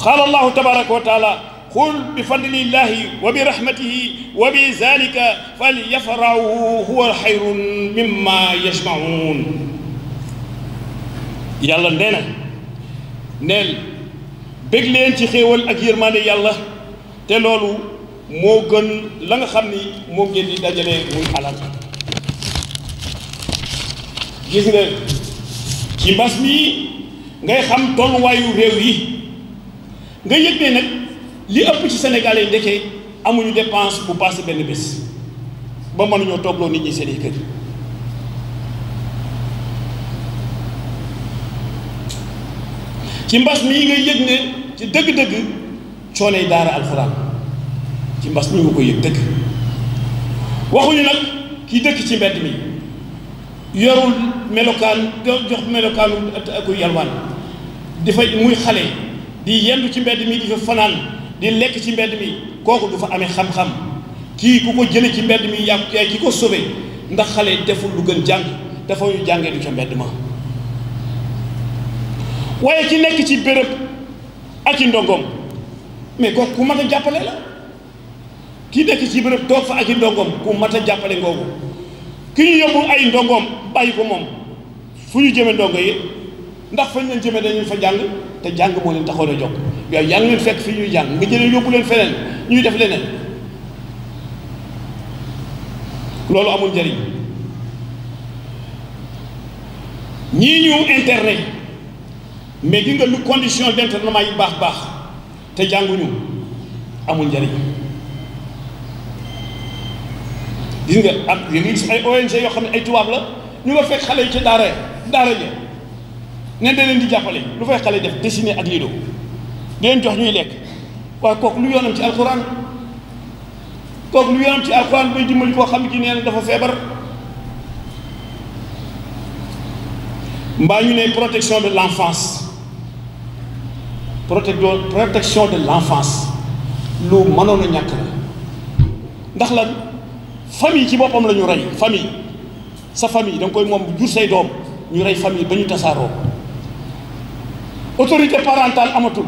Qala Allahu tabaraka wa ta'ala qul bi fadlillahi wa bi rahmatihi wa bi zalika falyafrahu huwa khayrun mimma yajma'un. Yàlla nee na neel bég leen ci xéewal ak yërmande yàlla te loolu moo gën la nga xam ni moo ngeen di dajale muy alal. gis nga ci mbas mi ngay xam tolluwaayu réew yi nga yëg ne nag li ëpp ci Sénégal yi ndeke amuñu dépense bu passé benn bés ba mënuñoo toogloo nit ñi seen i kër. ci mbas mii ngay yëg ne ci dëgg-dëgg coonay daara alxuraan ci mbas mi nga ko yëg dëgg waxuñu nag ki dëkk ci mbedd mi yorul melokaan jox melokaanu ak yalwaan dafa muy xale di yendu ci mbedd mi di fa fanaan di lekk ci mbedd mi kooku du fa amee xam-xam kii ku ko jële ci mbedd mi yàqu yaay ki ko sauvé ndax xale deful lu gën jàng dafa ñu jàngee du ca mbedd ma waaye ci nekk ci béréb ak ci ndongoom mais kooku ku mat a jàppale la ki nekk ci béréb toog fa ak i ndongoom ku mat a jàppale ngoogu ki ñu yóbbu ay ndongoom bàyyi ko moom fu ñu jëme ndongo yi ndax fañ leen jëme dañu fa jàng te jàng moo leen taxoon a jóg yow yaa ngi leen fekk fi ñuy jàng nga jëlee yóbbu leen feneen ñuy def leneen loolu amul njëriñ ñii ñu internet mais gi nga lu condition d'internement yi baax te jànguñu amul njëriñ gis nga am nga gis ay ONG yoo xam ne ay tubaab la ñu nga fekk xale yi ci daara ja ne da leen di jàppale lu fay xale def dessiner ak lido di leen jox ñuy lekk waaye kooku lu yoonam ci alxuraan bay dimbali koo xam ne ki nee na dafa feebar mbaa ñu ne protection de l'enfance protection de l'enfance lu mënoon a ñàkk la ndax lan famille ci boppam la ñu rey famille sa famille da nga koy moom jur say doom ñu rey famille ba ñu tasaaroo autorité parentale amatul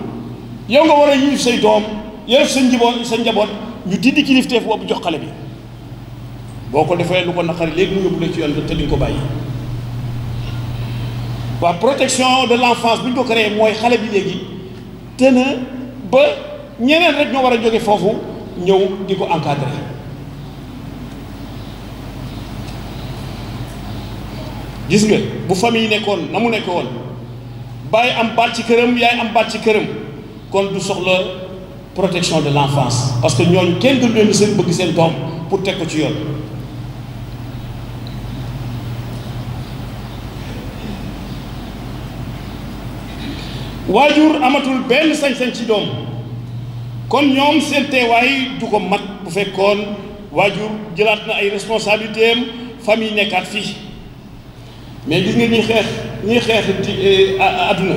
yow nga war a yilif say doom yilif sa njaboot ñu dindi kilifteef boobu jox xale bi boo ko defee lu ko naqari léegi mu yóbbu la ci yoon te duñ ko bàyyi. waaw protection de l'enfance bu ñu ko créé mooy xale bi léegi te na ba ñeneen rek ñoo war a jóge foofu ñëw di ko encadrer gis nga bu famille yi nekkoon na mu nekkoon bàyyi am baat ci këram yaay am baat ci këram kon du soxla protection de l'enfance parce que ñooñu kenn gën leen seen bëgg seen doom pour teg ko ci yoon. waajur amatul benn sañ-sañ ci doom kon ñoom seen teewaay du ko mat bu fekkoon waajur jëlaat na ay responsabilités am famille nekkaat fii mais gis nga ñuy xeex àdduna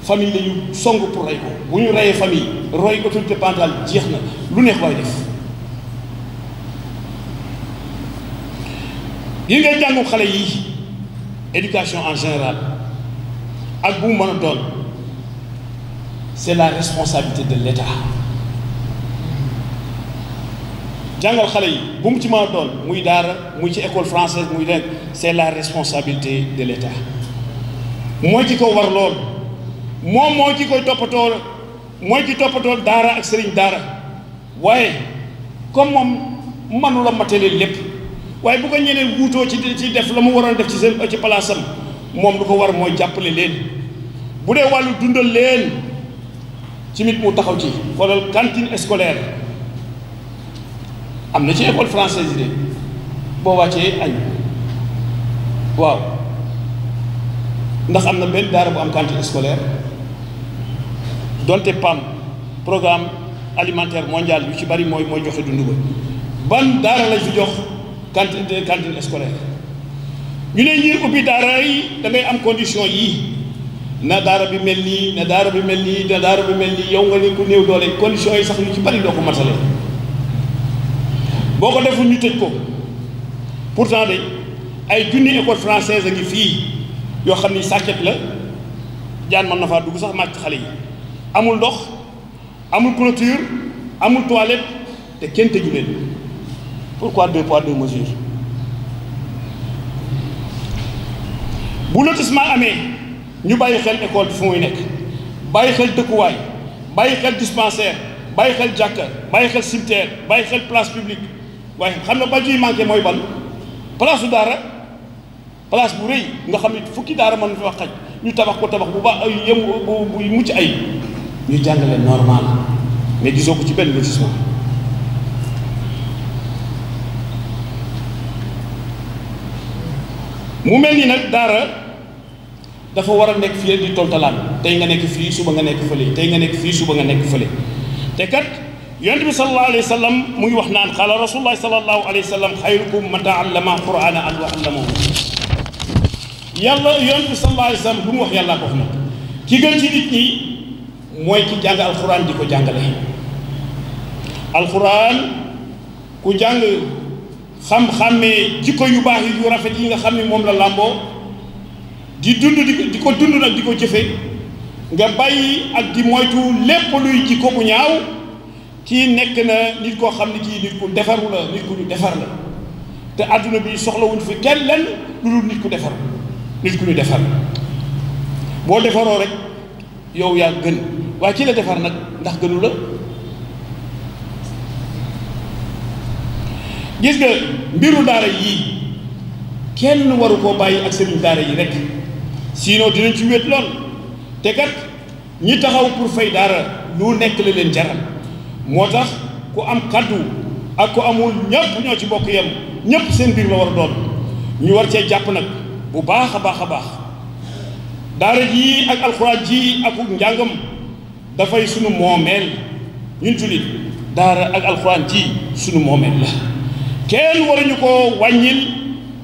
famille la ñu song pour rey ko bu ñu reyee famille roy autorité parentale jeex na lu neex waay def gis nga jàngu xale yi éducation en général ak bu mu mën a doon c'est la responsabilité de l'État jàngal xale yi bu mu ci mën a doon muy daara muy ci école française muy rek c'est la responsabilité de l'État mooy ci ko war lool moom moo ci koy toppatoo mooy ci toppatoo daara ak sëriñ daara waaye comme moom mënu la matale lépp waaye bu ko ñeneen wuutoo ci def la mu waroon def ci palaasam moom lu ko war mooy jàppale leen bu dee wàllu dundal leen ci nit mu taxaw ci xoolal cantine scolaire am na ci école française yi de boo wàccee añ waaw ndax am na benn daara bu am cantine scolaire donte PAM programme alimentaire mondial yu ci bari mooy joxe dund ba ban daara lañ fi jox cantine scolaire ñu ne ñuy ubbi daara yi da ngay am condition yii na daara bi mel nii na daara bi mel nii na daara bi mel nii yow nga ne ku néew doole condition yi sax yu ci bari doo ko matale boo ko deful ñu tëj ko pourtant de ay junni école française a ngi fii yoo xam ni sàkket la jaan mën na faa dugg sax màcc xale yi amul ndox amul clôture amul toilette te kenn tëju leen pourquoi 2 poids 2 mesures bu lotissement amee ñu bàyyi xel école bi fu muy nekk bàyyi xel dëkkuwaay bàyyi xel dispensaire bàyyi xel jàkka bàyyi xel cimetière bàyyi xel place publique waaye xam nga ba ciy manqué mooy ban place su daara place bu rëy nga xam ne fukki daara mën na fi wax xaj ñu tabax ko tabax bu baax ay yëm bu mucc ay ñu jàngale normal mais gisoo ko ci benn lotissement mu mel ni nag daara dafa war a nekk fii di toltalaan tey nga nekk fii suba nga nekk fële tey nga nekk fii suba nga nekk fële te kat yonent bi sallallahu alayhi wa sallam mu ngi wax naan qaala rasulullahi sallallahu alayhi wa sallam xayrukum man taallama qur'ana an wa allamahu yàlla yonent bi sallallahu alayhi wa sallam lu mu wax yàllaa ko wax nag ki gën ci nit ñi mooy ki jàng alquran di ko jàngale alquran ku jàng xam-xàmmee jikko yu baax yu rafet yi nga xam ne moom la làmboo di dund di ko dund nag di ko jëfe nga bàyyi ak di moytu lépp luy jikko bu ñaaw kii nekk na nit koo xam ne kii nit ku defaru la nit ku ñu defar la te àdduna bi soxlawuñ fi kenn lenn lu dul nit ku defar nit ku ñu defar boo defaroo rek yow yaa gën waaye ci la defar nag ndax gënu la gis nga mbiru daara yii kenn waru koo bàyyi ak sëriñ daara yi rek sinon dinañ ci wéet lool te kat ñi taxaw pour fay daara lu nekk la leen jaral moo tax ku am kaddu ak ku amul ñëpp ñoo ci bokk yem ñëpp seen mbir la war a doon ñu war cee jàpp nag bu baax a baax a baax daara ji ak alxuraan ji ak njàngam dafay sunu moomeel ñun jullit daara ak alxuraan ji sunu moomeel la kenn waruñu ko wàññil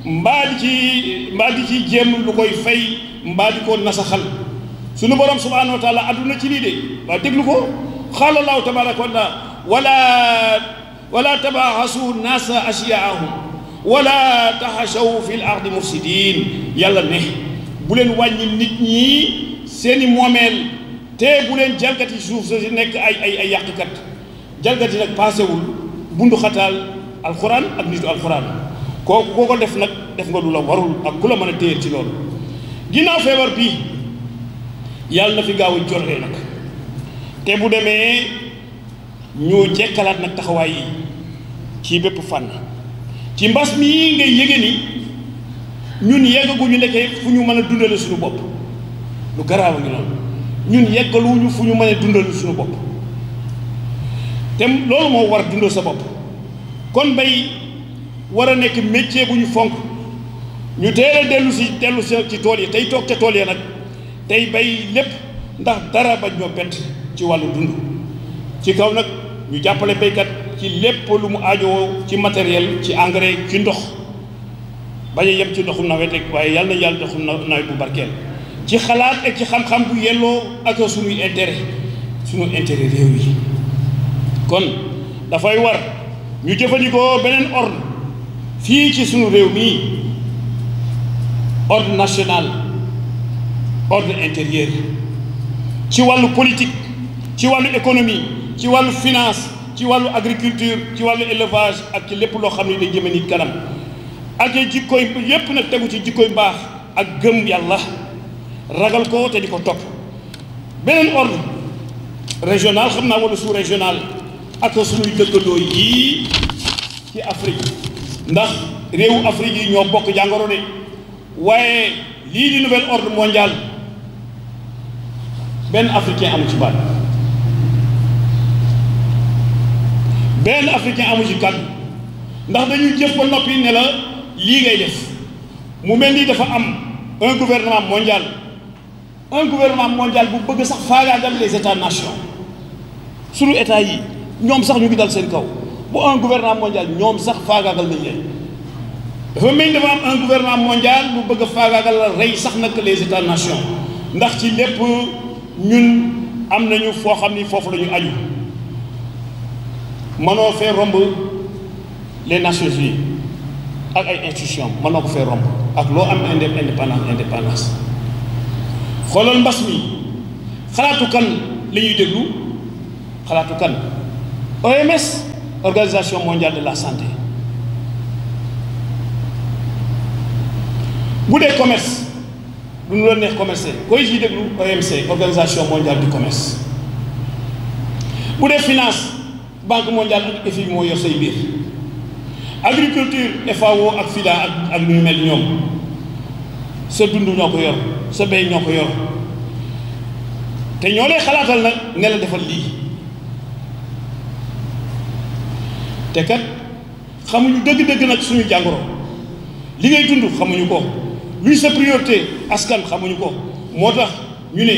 mbaa di ci jéem lu koy fay mbaa di ko nasaxal sunu borom subhanahu wa taala adduna ci lii de waa déglu ko qaala allahu tabaraka wa taala wala tabaxasu naasa asiyaahum wala taxashaw fi l ardi mufsidin yàlla ne bu leen wàññi nit ñi seeni moomeel te bu leen jalgati suuf sa si nekk ay yàqkat jalgati nag paasewul bundu xataal alxuraan ak nitu alxuraan kooku koo ko def nag def nga lu la warul ak ku la mën a téyel ci loolu ginnaaw feebar bii yàlla na fi gaaw a jorlee nag te bu demee ñu jekkalaat nag taxawaay yi ci bépp fànn ci mbas mii ngay yége ni ñun yeggaguñu nekkee fu ñu mën a dundale suñu bopp lu garaaw a ngi noonu ñun yeggaluñu fu ñu mën a dundale suñu bopp te loolu moo war dundal sa bopp kon bay war a nekk métier bu ñu fonk ñu teel a dellu si ci tool yi tey toog ca tool yi nag tey bay lépp ndax dara bañ ñoo bett ci wàllu dund ci kaw nag ñu jàppale baykat ci lépp lu mu aajowoo ci matériel ci engrais ci ndox bañ a yem ci ndoxum nawet rek waaye yàlla na yàlla ndoxum nawet bu barkeel ci xalaat ak ci xam-xam bu yelloo ak suñuy intérêt réew yi kon dafay war ñu jëfandikoo beneen ordre fii ci suñu réew mii ordre national ordre intérieur ci wàllu politique ci wàllu économie ci wàllu finance ci wàllu agriculture ci wàllu élevage ak ci lépp loo xam ne day jëme nit kanam ak jikkoy yépp nag tegu ci jikkoy mbaax ak gëm yàlla ragal ko te di ko topp beneen ordre régional xam naa wala sous régional ak suñuy dëkkandoo yii ci Afrique ndax réewu Afrique yi ñoo bokk jàngoro de waaye lii di nouvel ordre mondial benn africain amu ci baat benn africain amu ci kàddu ndax dañuy jëf ba noppi ne la lii ngay def mu mel ni dafa am un gouvernement mondial un gouvernement mondial bu bëgg sax faagaagal les états-nations sunu état yi ñoom sax ñu ngi dal seen kaw bu un gouvernement mondial ñoom sax faagaagal nañ leen dafa mel ni dafa am un gouvernement mondial bu bëgg a faagaagal la rey sax nag les états-nations ndax ci lépp ñun am nañu foo xam ni foofu la ñu aju mënoo fee romb les Nations Unies ak ay institutions mënoo ko fee romb ak loo am indépendance xoolal mbas mi xalaatu kan li ñuy déglu xalaatu kan OMS Organisation mondiale de la santé bu dee commerce du ñu la neex commercer koy ciy déglu OMC Organisation mondiale du commerce bu dee finance banque mondiale ak FMI moo yor say biir agriculture FAO ak FIDA ak lu ñu mel ñoom sa dund ñoo ko yor sa béy ñoo ko yor te ñoo lay xalaatal nag ne la defal lii te kat xamuñu dëgg-dëgg nag suñu jàngoro li ngay dund xamuñu ko luy sa priorité askan xamuñu ko moo tax ñu ne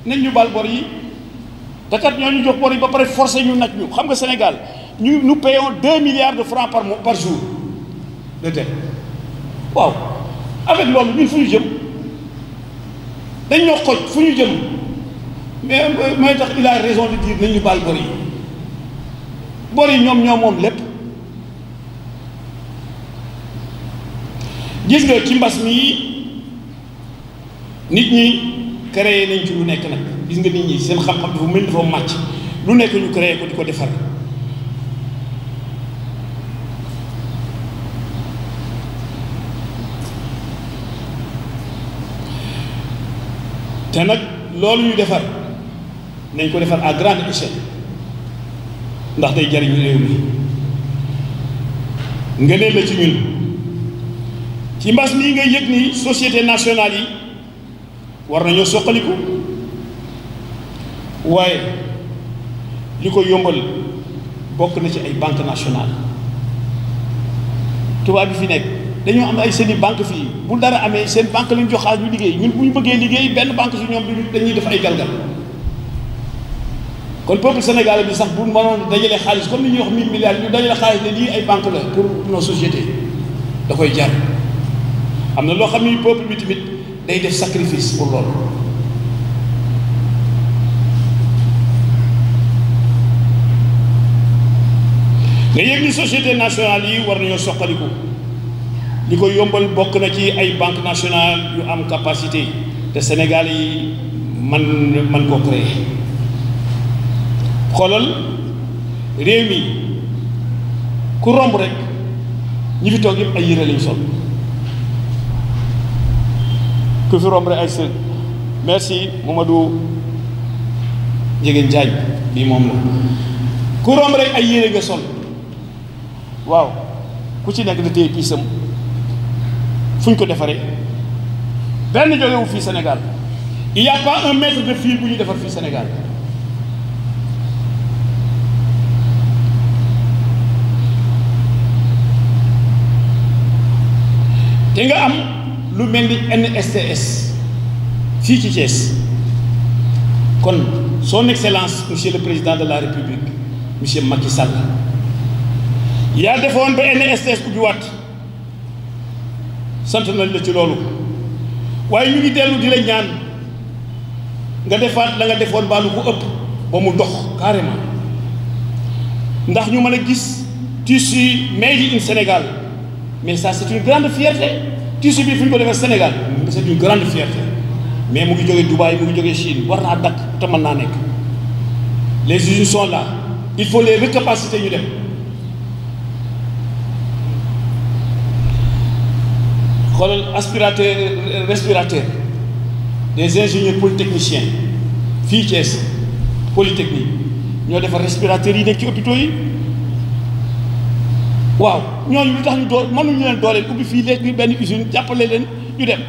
nañ ñu baal bor yi te kat ñoo ñu jox bor yi ba pare forcé ñu nag ñu xam nga Sénégal nous payons 2 milliards de francs par jour de dette waaw avec loolu ñun fu ñu jëm dañ ñoo xoj fu ñu jëm mais mooy tax il a raison de dire nañ ñu baal bor yi ñoom ñoo moom lépp gis nga ci mbas mi nit ñi créé nañ ci lu nekk nag gis nga nit ñi seen xam-xam dafa mel dafa màcc lu nekk ñu créé ko di ko defar te nag loolu ñu defar nañ ko defar à grande échelle ndax day jariñu réew mi nga ne la ci ñun ci mbas mii ngay yëg ni société nationale yi war nañoo soqaliku waaye li ko yombal bokk na ci ay banque nationale tubaab bi fi nekk dañoo am ay seeni banque fii bu dara amee seen banque lañ jox xaalis ñu liggéey ñun bu ñu bëggee liggéey benn banque si ñoom dañuy def ay galgal kon peuple sénégalais bi sax bu mënoon dajale xaalis comme ni ñuy wax 1000 milliards ñu dajale xaalis ne lii ay banque la pour nos sociétés da koy jar am na loo xam ni peuple bi tamit day def sacrifice pour loolu nga yëg ni société nationale yi war nañoo soqaliku li ko yombal bokk na ci ay banque nationale yu am capacité te Sénégal yi man koo créer xoolal réew mi ku romb rek ñi fi toog yëpp ay yére lañu sol ku fi romb rek ay sër merci Mamadou Njegen Diagne bii moom la ku romb rek ay yére nga sol waaw ku ci nekk da téye piisam fu ñu ko defaree benn jógewu fii Sénégal il y a pas un mètre de fil bu ñu defar fii Sénégal te nga am lu mel ni NSTS fii ci Thiès kon son excellence monsieur le président de la république monsieur Macky Sall yaa defoon ba NSTS ubbi waat sant nañ la ci loolu waaye ñu ngi dellu di la ñaan nga defaat la nga defoon baalu ko ëpp ba mu dox carrément ndax ñu mën a gis tissu made in Sénégal mais ça c'est une grande fierté tissu bi fu ñu ko defee Sénégal c'est une grande fierté mais mu ngi jógee Dubaï mu ngi jógee Chine war naa dakk te mën naa nekk les usines sont là il faut les recapaciter ñu dem xoolal aspirateur respirateur des ingénieurs polytechniciens fii Thiès polytechnique ñoo defar respirateurs yi nekk ci hôpitaux yi waaw ñooñu lu tax ñu mënuñu leen dooleel ubbi fii léegi benn usine jàppale leen ñu dem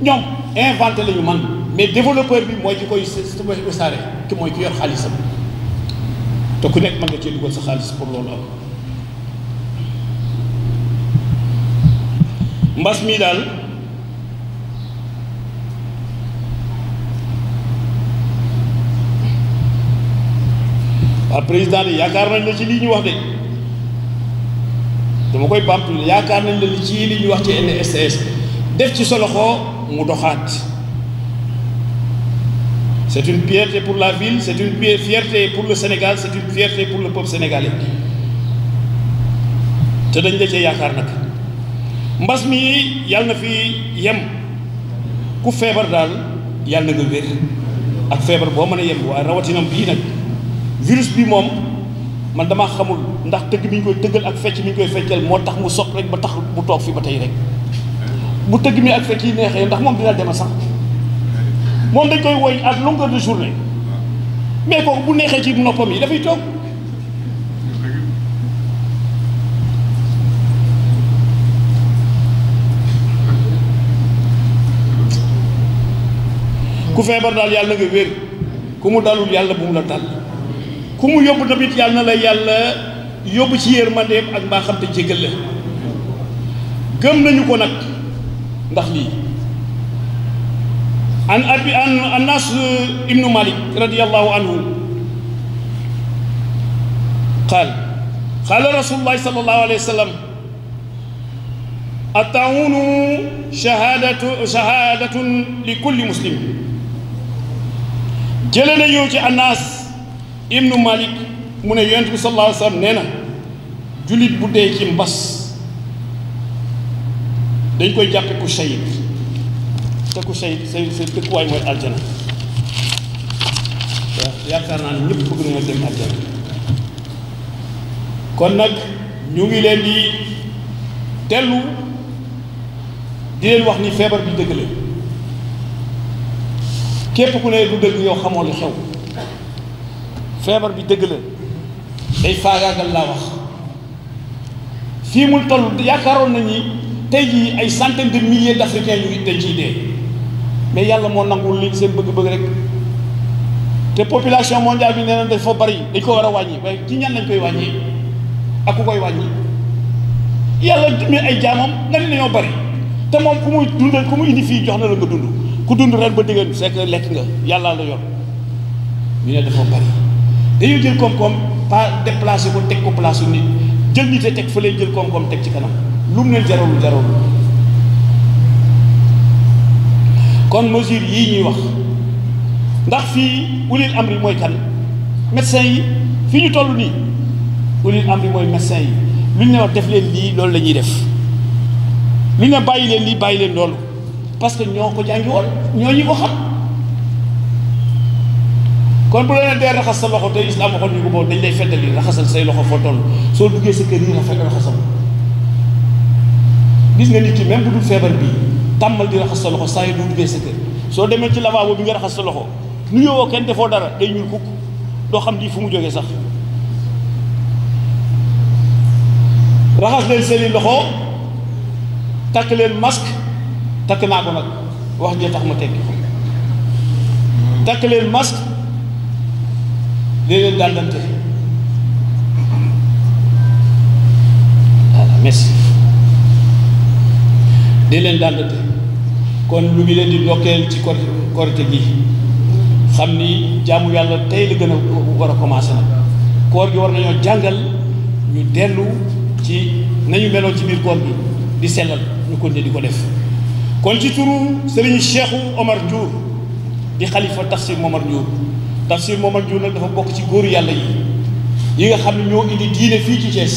ñoom inventé la ñu man mais développeur bi mooy ki koy wasaare ki mooy ki yor xaalisam te ku nekk mën nga cee dugal sa xaalis pour loolu am mbas mii daal ndax président de yaakaar nañ la ci lii ñu wax de dama koy bamtu yaakaar nañ la li ci li ñu wax ci NSS def ci sa loxo mu doxaat. C'est une fierté pour la ville, c'est une fierté pour le Sénégal, c'est une fierté pour le peuple sénégalais te dañ la cee yaakaar nag mbas mi yàlla na fi yem ku feebar daal yàlla na nga wér ak feebar boo mën a yem waaye rawatinam bii nag virus bi moom man damaa xamul ndax tëgg mi ñu koy tëggal ak fecc mi ñu koy feccal moo tax mu sopp rek ba tax mu toog fi ba tey rek bu tëgg mi ak fecc yi neexee ndax moom dina demal sax moom dañ koy woy à longueur de journée mais kooku bu neexee ci noppam yi dafay toog ku feebar daal yàlla nga wér ku mu dalul yàlla bu mu la dal ku mu yóbbu tamit yàlla na la yàlla yóbbu ci yërmandeem ak mbaaxam te jégal la gëm nañu ko nag ndax lii an Anas ibnu Malik radiyallahu anhu qaala rasulullahi sallallahu alayhi wa sallam at-ta'unu shahadatun li kulli muslim jële na yow ci Anas ibnu Malik mu ne yonent bi sallallahu alayhi wa sallam nee na jullit bu dee ci mbas dañ koy jàppe ku shahid te ku shahid sa dëkkuwaay mooy aljana waaw yaakaar naa ne ñëpp bëgg nañoo dem aljana kon nag ñu ngi leen di dellu di leen wax ni feebar bi dëgg la képp ku ne du dëgg yow xamoo li xew feebar bi dëgg la day faagaagal laa wax fii mu toll yaakaaroon nañu tey jii ay centaines de milliers d'Africains ñu ngi dañ ciy dee mais yàlla moo nangul li seen bëgg-bëgg rek te population mondiale bi nee na dafa bari dañ ko war a wàññi waaye ci ñan lañ koy wàññi ak ku koy wàññi yàlla dimbali ay jaamam nga ne dañoo bari te moom ku muy dundal ku mu indi fii jox na la nga dund ku dund ren ba dégg c'est que lekk nga yàlla la yor ñu ne dafa bari dañuy jël koom-koom pas déplacé ko teg ko place nit jël nit a teg fële jël koom-koom teg ci kanam lu mu leen jarul kon mesure yii ñuy wax ndax fii ulil amri mooy kan médecin yi fii ñu toll nii ulil amri mooy médecin yi lu ñu ne wax def leen lii loolu la ñuy def lu ñu ne bàyyi leen lii bàyyi leen loolu parce que ñoo ko jàngi woon ñoo ñi ko xam kon bu la ne dee raxas sa loxo te islam waxoon ñu ko boobu dañ lay feddali raxasal say loxo foo toll soo duggee sa kër yi raxasal gis nga nit ki même bu dul feebar bii tàmmal di raxas sa loxo saa yi du duggee sa kër soo demee ci lavabo bi nga raxas sa loxo nu yowoo kenn defoo dara day ñuul kukk doo xam di fu mu jógee sax raxas leen seeni loxo takk leen masque takk naa ko nag wax jee tax ma tekki ko takk leen masque léeg-léeg dàndante voilà merci di leen dàndante kon lu ngi leen di ndokkeel ci korite gi xam ni jaamu yàlla tey la gën a war a commencé nag koor gi war nañoo jàngal ñu dellu ci nañu meloon ci biir koor gi di sellal ñu continuer di ko def kon ci turu Serigne Cheikhou Omar Ndiour di xalifa Tafsir Momar Ndiour Tafsir Momar Ndiour nag dafa bokk ci góoru yàlla yi nga xam ne ñoo indi diine fii ci Thiès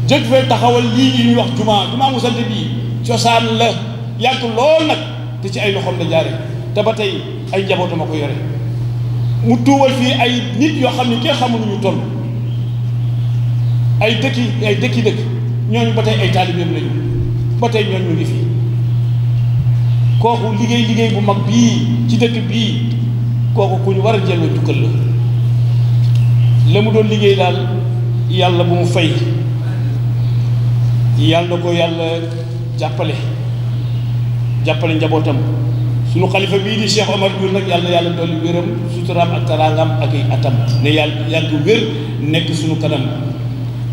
jëkk fee taxawal lii ñuy wax jumaa musante bii cosaan la yàgg lool nag te ci ay loxoom la jaare te ba tey ay njabootam a ko yore mu tuubal fii ay nit yoo xam ne kenn xamul ñu toll ay dëkk ñooñu ba tey ay taalibeem lañu ba tey ñooñu ñu ngi fii kooku liggéey bu mag bii ci dëkk bii kooku ku ñu war a jëloo jukkal la mu doon liggéey daal yàlla bu mu fay yàlla na ko yàlla jàppale njabootam sunu xalifa bii di Cheikh Omar Ndiour nag yàlla na yàlla dolli wéram suturaam ak taraangam ak ay atam ne yàlla yàgg wér nekk sunu kanam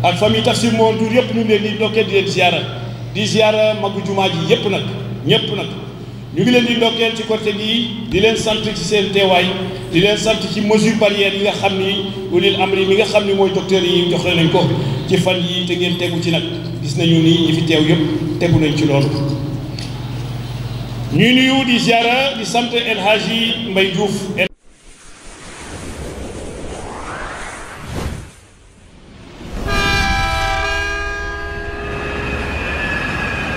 ak famille Tafsir Momar Ndiour yëpp ñu leen di dokkee di leen ziara magu jumaa ji yëpp nag ñëpp nag ñu ngi leen di ndokkeel ci côté gi di leen sant ci seen teewaay di leen sant ci mesure barrière yi nga xam ni ulil amri mi nga xam ni mooy docteur yi jox nañ ko ci fan yi te ngeen tegu ci nag gis nañu ni ñi fi teew yëpp tegu nañ ci loolu. ñuy nuyu di ziara di sant El Hadji Mbaye Diouf